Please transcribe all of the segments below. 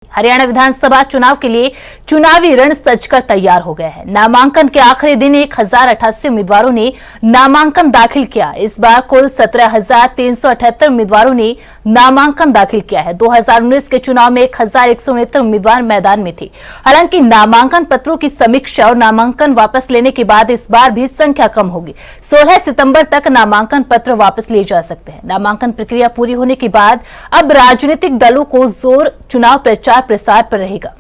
हरियाणा विधानसभा चुनाव के लिए चुनावी रण सजकर तैयार हो गया है। नामांकन के आखिरी दिन 1088 उम्मीदवारों ने नामांकन दाखिल किया। इस बार कुल 17,378 उम्मीदवारों ने नामांकन दाखिल किया है। 2019 के चुनाव में 1,169 उम्मीदवार मैदान में थे। हालांकि नामांकन पत्रों की समीक्षा और नामांकन वापस लेने के बाद इस बार भी संख्या कम होगी। 16 सितंबर तक नामांकन पत्र वापस लिए जा सकते हैं। नामांकन प्रक्रिया पूरी होने के बाद अब राजनीतिक दलों को जोर चुनाव प्रचार प्रसार पर रहेगा।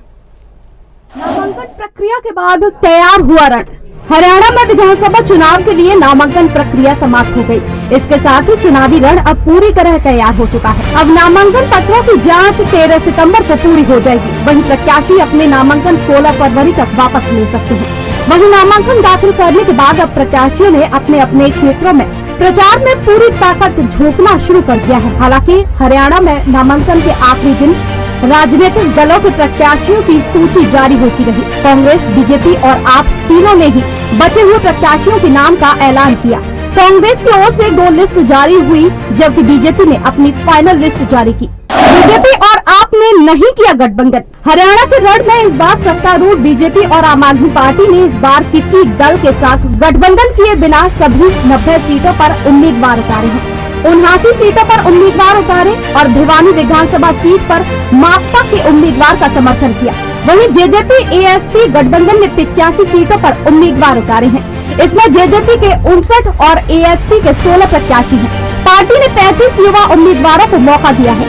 नामांकन प्रक्रिया के बाद तैयार हुआ रण। हरियाणा में विधानसभा चुनाव के लिए नामांकन प्रक्रिया समाप्त हो गई। इसके साथ ही चुनावी रण अब पूरी तरह तैयार हो चुका है। अब नामांकन पत्रों की जांच 13 सितंबर को पूरी हो जाएगी। वहीं प्रत्याशी अपने नामांकन 16 फरवरी तक वापस ले सकते हैं। वहीं नामांकन दाखिल करने के बाद अब प्रत्याशियों ने अपने अपने क्षेत्रों में प्रचार में पूरी ताकत झोंकना शुरू कर दिया है। हालांकि हरियाणा में नामांकन के आखिरी दिन राजनीतिक दलों के प्रत्याशियों की सूची जारी होती रही। कांग्रेस, बीजेपी और आप तीनों ने ही बचे हुए प्रत्याशियों के नाम का ऐलान किया। कांग्रेस की ओर से 2 लिस्ट जारी हुई, जबकि बीजेपी ने अपनी फाइनल लिस्ट जारी की। बीजेपी और आप ने नहीं किया गठबंधन। हरियाणा के रण में इस बार सत्तारूढ़ बीजेपी और आम आदमी पार्टी ने इस बार किसी दल के साथ गठबंधन किए बिना सभी 90 सीटों पर उम्मीदवार उतारे हैं। 79 सीटों पर उम्मीदवार उतारे और भिवानी विधानसभा सीट पर माकपा के उम्मीदवार का समर्थन किया। वहीं जेजेपी एएसपी गठबंधन ने 85 सीटों पर उम्मीदवार उतारे हैं। इसमें जेजेपी के 59 और एएसपी के 16 प्रत्याशी हैं। पार्टी ने 35 युवा उम्मीदवारों को मौका दिया है।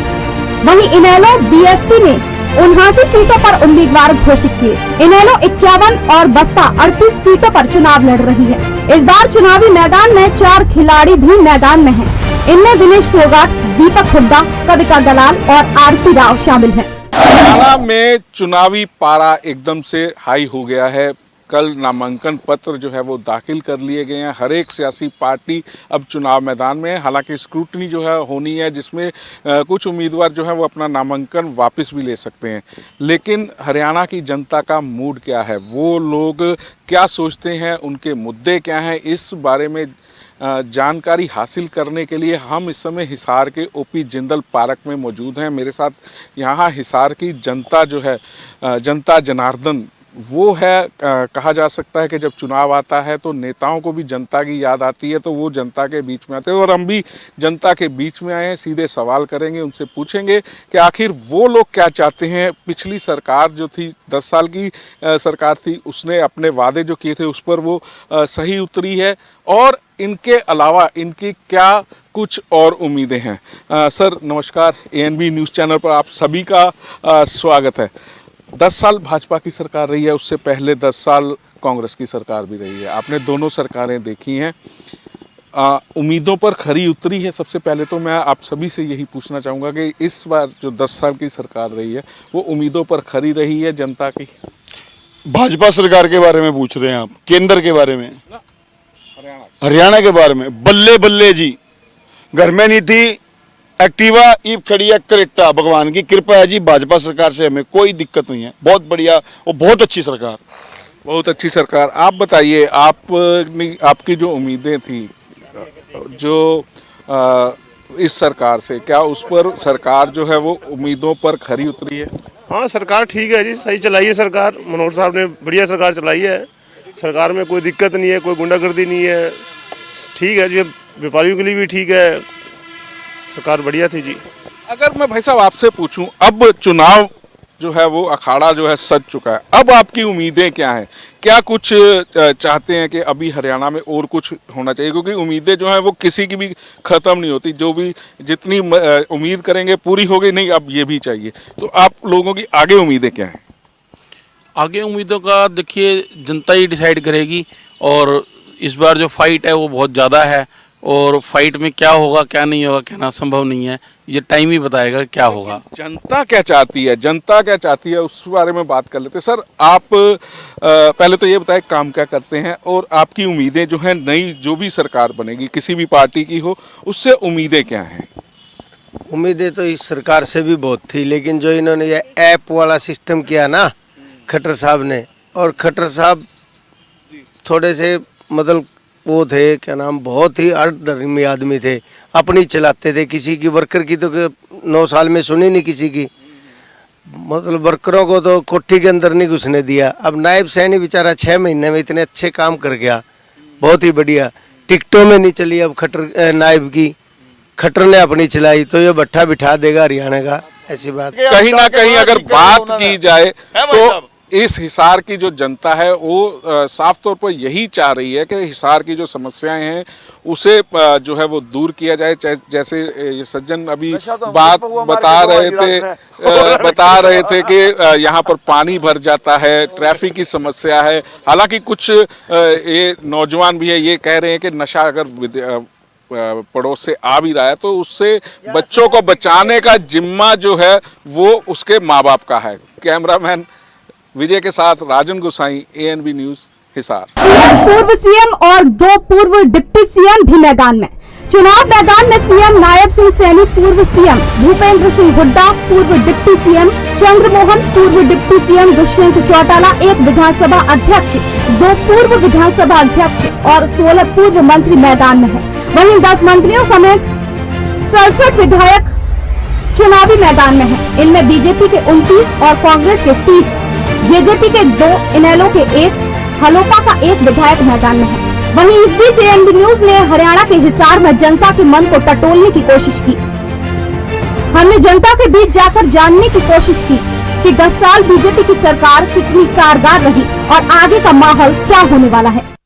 वहीं इनेलो बीएसपी ने 79 सीटों पर उम्मीदवार घोषित किए। इनेलो 51 और बसपा 38 सीटों पर चुनाव लड़ रही है। इस बार चुनावी मैदान में 4 खिलाड़ी भी मैदान में हैं। इनमें विनेश फोगाट, दीपक हुड्डा, कविता दलाल और आरती राव शामिल हैं। हरियाणा में चुनावी पारा एकदम से हाई हो गया है। कल नामांकन पत्र जो है वो दाखिल कर लिए गए हैं। हर एक सियासी पार्टी अब चुनाव मैदान में है। हालांकि स्क्रूटनी जो है होनी है, जिसमें कुछ उम्मीदवार जो है वो अपना नामांकन वापस भी ले सकते हैं। लेकिन हरियाणा की जनता का मूड क्या है, वो लोग क्या सोचते हैं, उनके मुद्दे क्या हैं, इस बारे में जानकारी हासिल करने के लिए हम इस समय हिसार के ओपी जिंदल पार्क में मौजूद हैं। मेरे साथ यहाँ हिसार की जनता जो है, जनता जनार्दन वो है। कहा जा सकता है कि जब चुनाव आता है तो नेताओं को भी जनता की याद आती है, तो वो जनता के बीच में आते हैं। और हम भी जनता के बीच में आए हैं, सीधे सवाल करेंगे, उनसे पूछेंगे कि आखिर वो लोग क्या चाहते हैं। पिछली सरकार जो थी, 10 साल की सरकार थी, उसने अपने वादे जो किए थे उस पर वो सही उतरी है, और इनके अलावा इनकी क्या कुछ और उम्मीदें हैं। सर नमस्कार, एएनबी न्यूज़ चैनल पर आप सभी का स्वागत है। 10 साल भाजपा की सरकार रही है, उससे पहले 10 साल कांग्रेस की सरकार भी रही है। आपने दोनों सरकारें देखी हैं, उम्मीदों पर खरी उतरी है। सबसे पहले तो मैं आप सभी से यही पूछना चाहूँगा कि इस बार जो 10 साल की सरकार रही है वो उम्मीदों पर खरी रही है जनता की? भाजपा सरकार के बारे में पूछ रहे हैं आप? केंद्र के बारे में? हरियाणा के बारे में? बल्ले बल्ले जी, घर में नहीं थी एक्टिवा, ईब खड़ी है करेक्टा। भगवान की कृपा है जी, भाजपा सरकार से हमें कोई दिक्कत नहीं है। बहुत बढ़िया और बहुत अच्छी सरकार, बहुत अच्छी सरकार। आप बताइए, आपकी जो उम्मीदें थी जो इस सरकार से, क्या उस पर सरकार जो है वो उम्मीदों पर खरी उतरी है? हाँ, सरकार ठीक है जी, सही चलाई है सरकार। मनोहर साहब ने बढ़िया सरकार चलाई है। सरकार में कोई दिक्कत नहीं है, कोई गुंडागर्दी नहीं है, ठीक है जी। व्यापारियों के लिए भी ठीक है, सरकार बढ़िया थी जी। अगर मैं भाई साहब आपसे पूछूं, अब चुनाव जो है वो अखाड़ा जो है सज चुका है, अब आपकी उम्मीदें क्या हैं? क्या कुछ चाहते हैं कि अभी हरियाणा में और कुछ होना चाहिए? क्योंकि उम्मीदें जो हैं वो किसी की भी ख़त्म नहीं होती। जो भी जितनी उम्मीद करेंगे पूरी हो गई, नहीं अब ये भी चाहिए। तो आप लोगों की आगे उम्मीदें क्या हैं? आगे उम्मीदों का देखिए जनता ही डिसाइड करेगी। और इस बार जो फाइट है वो बहुत ज़्यादा है, और फाइट में क्या होगा क्या नहीं होगा कहना संभव नहीं है। ये टाइम ही बताएगा क्या होगा। जनता क्या चाहती है, जनता क्या चाहती है, उस बारे में बात कर लेते हैं। सर आप पहले तो ये बताएं काम क्या करते हैं, और आपकी उम्मीदें जो हैं नई जो भी सरकार बनेगी, किसी भी पार्टी की हो, उससे उम्मीदें क्या हैं? उम्मीदें तो इस सरकार से भी बहुत थी, लेकिन जो इन्होंने ये ऐप वाला सिस्टम किया ना खट्टर साहब ने, और खट्टर साहब थोड़े से मतलब वो थे, क्या नाम, बहुत ही अर्धधर्मी आदमी थे, अपनी चलाते थे, किसी की वर्कर की तो 9 साल में सुनी नहीं किसी की। मतलब वर्करों को तो कोठी के अंदर नहीं घुसने दिया। अब नायब सैनी बेचारा 6 महीने में इतने अच्छे काम कर गया, बहुत ही बढ़िया। टिकटों में नहीं चली अब खट्टर नायब की, खट्टर ने अपनी चलाई, तो ये भट्ठा बिठा देगा हरियाणा का, ऐसी बात। कहीं ना कहीं अगर बात की जाए तो इस हिसार की जो जनता है वो साफ तौर पर यही चाह रही है कि हिसार की जो समस्याएं हैं उसे जो है वो दूर किया जाए। जैसे ये सज्जन अभी बात बता रहे थे कि यहाँ पर पानी भर जाता है, ट्रैफिक की समस्या है। हालांकि कुछ ये नौजवान भी है, ये कह रहे हैं कि नशा अगर पड़ोस से आ भी रहा है तो उससे बच्चों को बचाने का जिम्मा जो है वो उसके माँ बाप का है। कैमरामैन विजय के साथ राजन गोसाई, ANB न्यूज, हिसार। पूर्व सीएम और 2 पूर्व डिप्टी सीएम भी मैदान में। चुनाव मैदान में सीएम नायब सिंह सैनी, पूर्व सीएम भूपेंद्र सिंह हुड्डा, पूर्व डिप्टी सीएम चंद्रमोहन, पूर्व डिप्टी सीएम दुष्यंत चौटाला, 1 विधानसभा अध्यक्ष, 2 पूर्व विधानसभा अध्यक्ष और 16 पूर्व मंत्री मैदान में है। वहीं 10 मंत्रियों समेत 67 विधायक चुनावी मैदान में है। इनमें बीजेपी के 29 और कांग्रेस के 30, जेजेपी के 2, इनेलो के 1, हलोपा का 1 विधायक मैदान में है। वहीं इस बीच ANB न्यूज ने हरियाणा के हिसार में जनता के मन को टटोलने की कोशिश की। हमने जनता के बीच जाकर जानने की कोशिश की कि 10 साल बीजेपी की सरकार कितनी कारगर रही और आगे का माहौल क्या होने वाला है।